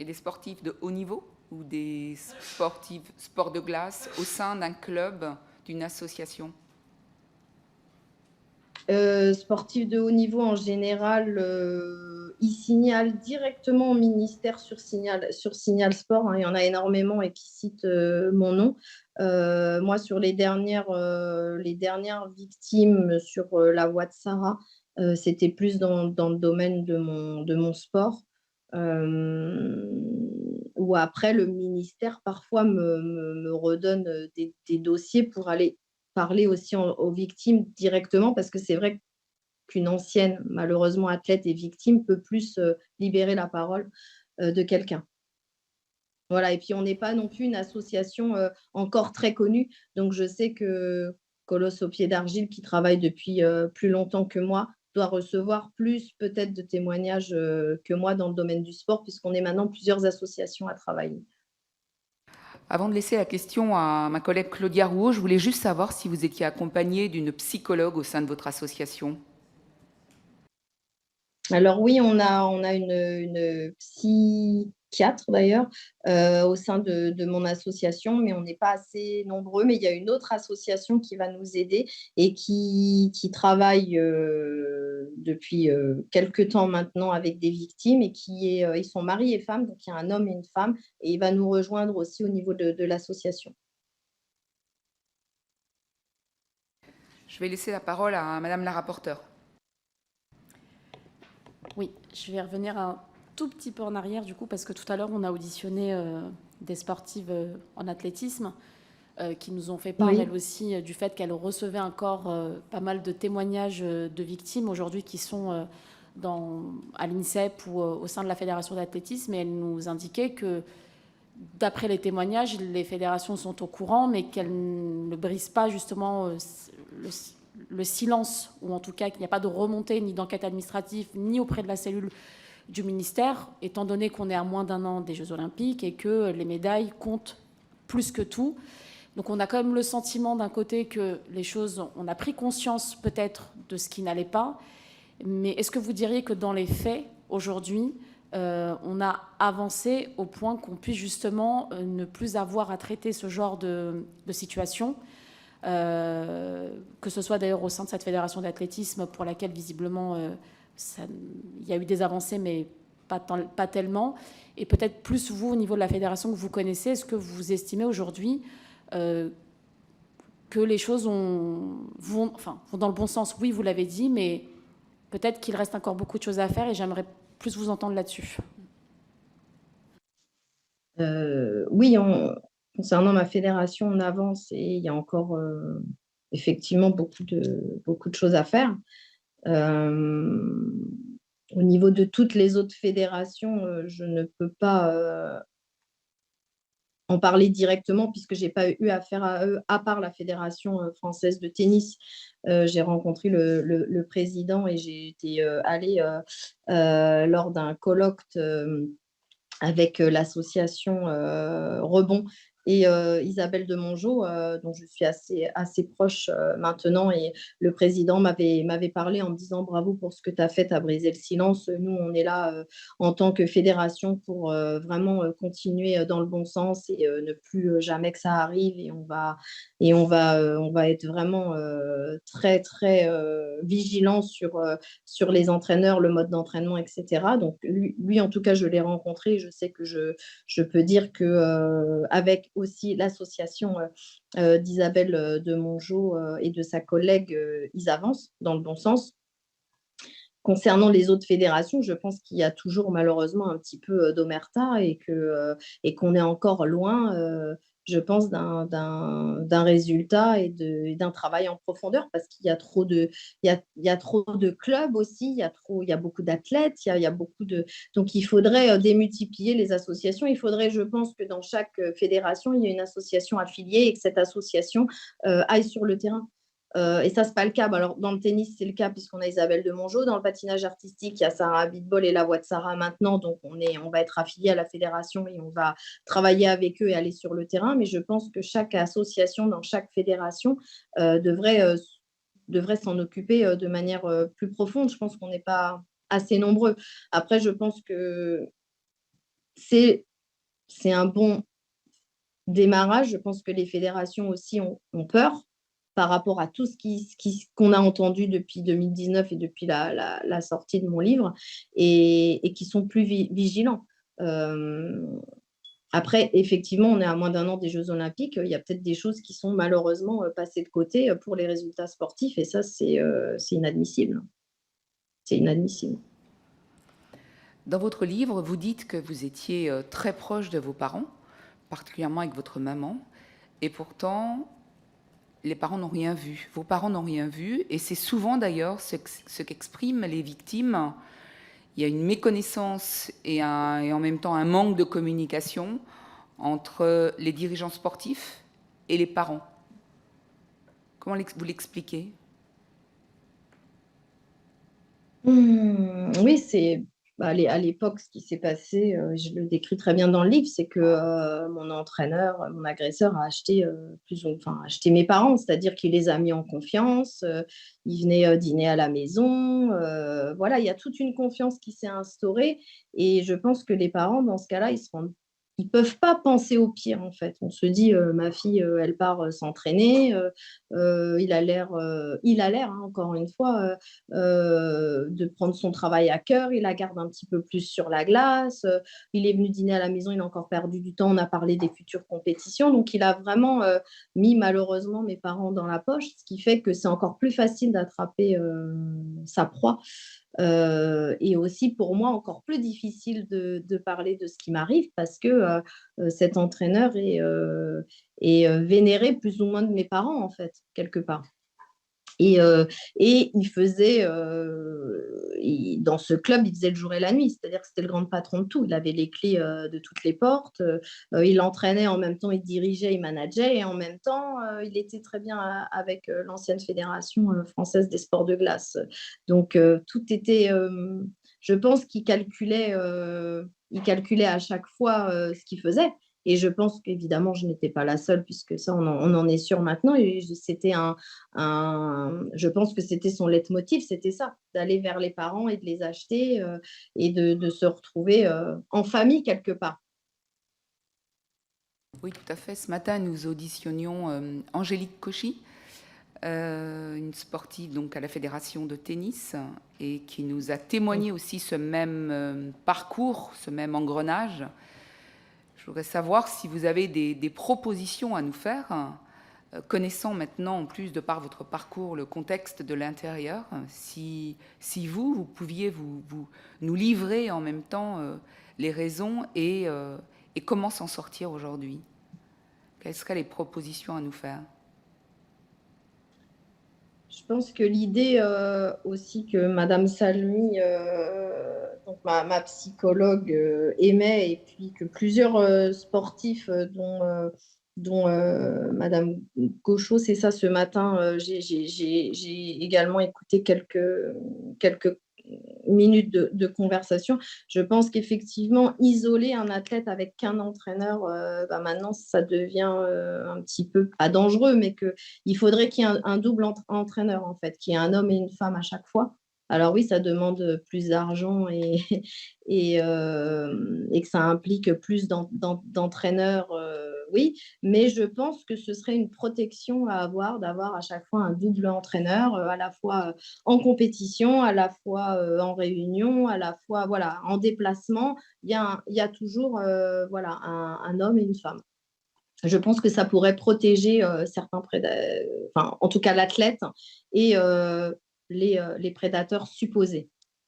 Et des sportifs de haut niveau ou des sportifs sport de glace au sein d'un club, d'une association? Sportifs de haut niveau en général, ils signalent directement au ministère sur Signal Sport, hein. Il y en a énormément et qui citent mon nom. Moi, sur les dernières victimes sur la voie de Sarah, c'était plus dans le domaine de mon sport. Euh, Ou après, le ministère parfois me redonne des dossiers pour aller parler aussi aux victimes directement, parce que c'est vrai qu'une ancienne, malheureusement athlète et victime, peut plus libérer la parole de quelqu'un. Voilà, et puis on n'est pas non plus une association encore très connue, donc je sais que Colosse au pied d'argile, qui travaille depuis plus longtemps que moi, doit recevoir plus peut-être de témoignages que moi dans le domaine du sport, puisqu'on est maintenant plusieurs associations à travailler. Avant de laisser la question à ma collègue Claudia Rouault, je voulais juste savoir si vous étiez accompagné d'une psychologue au sein de votre association. Alors oui, on a une psychiatre d'ailleurs au sein de mon association, mais on n'est pas assez nombreux. Mais il y a une autre association qui va nous aider et qui travaille depuis quelques temps maintenant avec des victimes, et ils sont mari et femme, donc il y a un homme et une femme, et il va nous rejoindre aussi au niveau de l'association. Je vais laisser la parole à Madame la rapporteure. Oui, je vais revenir un tout petit peu en arrière du coup, parce que tout à l'heure on a auditionné des sportives en athlétisme qui nous ont fait part Oui. elles aussi du fait qu'elles recevaient encore pas mal de témoignages de victimes aujourd'hui qui sont à l'INSEP ou au sein de la fédération d'athlétisme, et elles nous indiquaient que d'après les témoignages, les fédérations sont au courant, mais qu'elles ne brisent pas justement le silence, ou en tout cas qu'il n'y a pas de remontée ni d'enquête administrative, ni auprès de la cellule du ministère, étant donné qu'on est à moins d'un an des Jeux Olympiques et que les médailles comptent plus que tout. Donc on a quand même le sentiment d'un côté que les choses, on a pris conscience peut-être de ce qui n'allait pas, mais est-ce que vous diriez que dans les faits, aujourd'hui, on a avancé au point qu'on puisse justement ne plus avoir à traiter ce genre de situation, que ce soit d'ailleurs au sein de cette fédération d'athlétisme pour laquelle visiblement il y a eu des avancées, mais pas tellement, et peut-être plus vous au niveau de la fédération que vous connaissez, est-ce que vous estimez aujourd'hui que les choses vont dans le bon sens? Oui, vous l'avez dit, mais peut-être qu'il reste encore beaucoup de choses à faire, et j'aimerais plus vous entendre là-dessus. Oui, concernant ma fédération, on avance, et il y a encore effectivement beaucoup de choses à faire. Euh, Au niveau de toutes les autres fédérations, je ne peux pas en parler directement, puisque je n'ai pas eu affaire à eux, à part la Fédération française de tennis. J'ai rencontré le président, et j'ai été allée lors d'un colloque avec l'association Rebond et Isabelle de Mongeau, dont je suis assez proche maintenant. Et le président m'avait parlé en me disant: bravo pour ce que tu as fait, tu as brisé le silence. Nous, on est là en tant que fédération pour vraiment continuer dans le bon sens, et ne plus jamais que ça arrive. Et on va être vraiment très, très vigilant sur les entraîneurs, le mode d'entraînement, etc. Donc, lui, en tout cas, je l'ai rencontré. Je sais que je peux dire qu'avec aussi l'association d'Isabelle de Mongeau et de sa collègue, ils avancent dans le bon sens. Concernant les autres fédérations, je pense qu'il y a toujours malheureusement un petit peu d'omerta, et qu'on est encore loin, je pense, d'un résultat et d'un travail en profondeur, parce qu'il y a il y a trop de clubs aussi, il y a beaucoup d'athlètes, il y a beaucoup de... Donc il faudrait démultiplier les associations. Il faudrait, je pense, que dans chaque fédération, il y ait une association affiliée, et que cette association aille sur le terrain. Et ça, c'est pas le cas. Alors, dans le tennis, c'est le cas puisqu'on a Isabelle de Mongeau. Dans le patinage artistique, il y a Sarah Abitbol et la voie de Sarah maintenant. Donc, on va être affilié à la fédération, et on va travailler avec eux et aller sur le terrain. Mais je pense que chaque association dans chaque fédération devrait s'en occuper de manière plus profonde. Je pense qu'on n'est pas assez nombreux. Après, je pense que c'est un bon démarrage. Je pense que les fédérations aussi ont peur par rapport à tout qu'on a entendu depuis 2019 et depuis la sortie de mon livre, et qui sont plus vigilants. Après, effectivement, on est à moins d'un an des Jeux Olympiques. Il y a peut-être des choses qui sont malheureusement passées de côté pour les résultats sportifs, et ça, c'est inadmissible. C'est inadmissible. Dans votre livre, vous dites que vous étiez très proche de vos parents, particulièrement avec votre maman, et pourtant, les parents n'ont rien vu. Vos parents n'ont rien vu, et c'est souvent d'ailleurs ce qu'expriment les victimes. Il y a une méconnaissance et en même temps un manque de communication entre les dirigeants sportifs et les parents. Comment vous l'expliquez? Oui, c'est à l'époque, ce qui s'est passé, je le décris très bien dans le livre, c'est que mon entraîneur, mon agresseur a acheté mes parents, c'est-à-dire qu'il les a mis en confiance, il venait dîner à la maison, voilà, il y a toute une confiance qui s'est instaurée, et je pense que les parents, dans ce cas-là, ils peuvent pas penser au pire, en fait. On se dit, ma fille, elle part s'entraîner, il a l'air, hein, encore une fois, de prendre son travail à cœur, il la garde un petit peu plus sur la glace, il est venu dîner à la maison, il a encore perdu du temps, on a parlé des futures compétitions, donc il a vraiment mis malheureusement mes parents dans la poche, ce qui fait que c'est encore plus facile d'attraper sa proie. Et aussi pour moi encore plus difficile de parler de ce qui m'arrive, parce que cet entraîneur est vénéré plus ou moins de mes parents, en fait, quelque part. Et il faisait, dans ce club, il faisait le jour et la nuit, c'est-à-dire que c'était le grand patron de tout. Il avait les clés de toutes les portes, il entraînait, en même temps il dirigeait, il manageait, et en même temps il était très bien avec l'ancienne fédération française des sports de glace. Donc tout était, je pense qu'il calculait à chaque fois ce qu'il faisait. Et je pense qu'évidemment, je n'étais pas la seule, puisque ça, on en est sûr maintenant. Et je pense que c'était son leitmotiv, c'était ça, d'aller vers les parents et de les acheter et de se retrouver en famille quelque part. Oui, tout à fait. Ce matin, nous auditionnions Angélique Cauchy, une sportive donc à la fédération de tennis, et qui nous a témoigné aussi ce même parcours, ce même engrenage. Je voudrais savoir si vous avez des propositions à nous faire, connaissant maintenant, en plus de par votre parcours, le contexte de l'intérieur, si vous pouviez nous livrer en même temps les raisons et comment s'en sortir aujourd'hui. Quelles seraient les propositions à nous faire? Je pense que l'idée aussi que Madame Salmi, donc ma psychologue, aimait, et puis que plusieurs sportifs, dont Madame Gauchot, c'est ça, ce matin, j'ai également écouté quelques minutes de conversation. Je pense qu'effectivement, isoler un athlète avec qu'un entraîneur, maintenant, ça devient un petit peu, pas dangereux, mais qu'il faudrait qu'il y ait un double entraîneur, en fait, qu'il y ait un homme et une femme à chaque fois. Alors oui, ça demande plus d'argent et que ça implique plus d'entraîneurs, oui, mais je pense que ce serait une protection à avoir, d'avoir à chaque fois un double entraîneur, à la fois en compétition, à la fois en réunion, à la fois voilà, en déplacement. Il y a toujours voilà, un homme et une femme. Je pense que ça pourrait protéger certains prédateurs, enfin, en tout cas l'athlète, et les prédateurs supposés.